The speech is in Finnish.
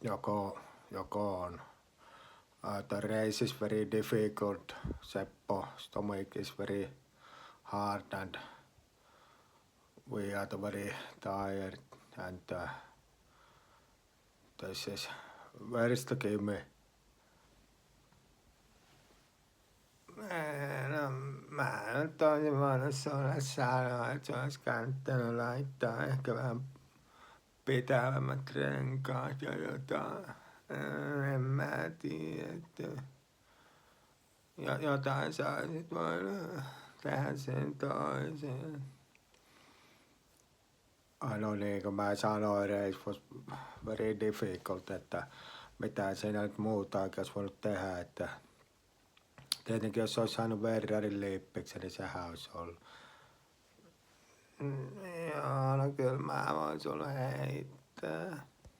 joko on. The race is very difficult. Seppo stomach is very hard and we are very tired and this is where is the Kimi? No, mä nyt olisin voinut sulle sanoa, että se olisi kannattanut laittaa ehkä vähän pitävämmät renkaat ja jotain. En mä tiedä, että jotain sä olisit voinut tehdä sen toisen. No niin kuin mä sanoin, race was very difficult, että mitä siinä nyt muuta olisi voinut tehdä, että tietenkin jos olisi saanut Ferrarin liippiksi, niin sehän olisi ollut. Joo, no kyllä mä voin sulle heittää.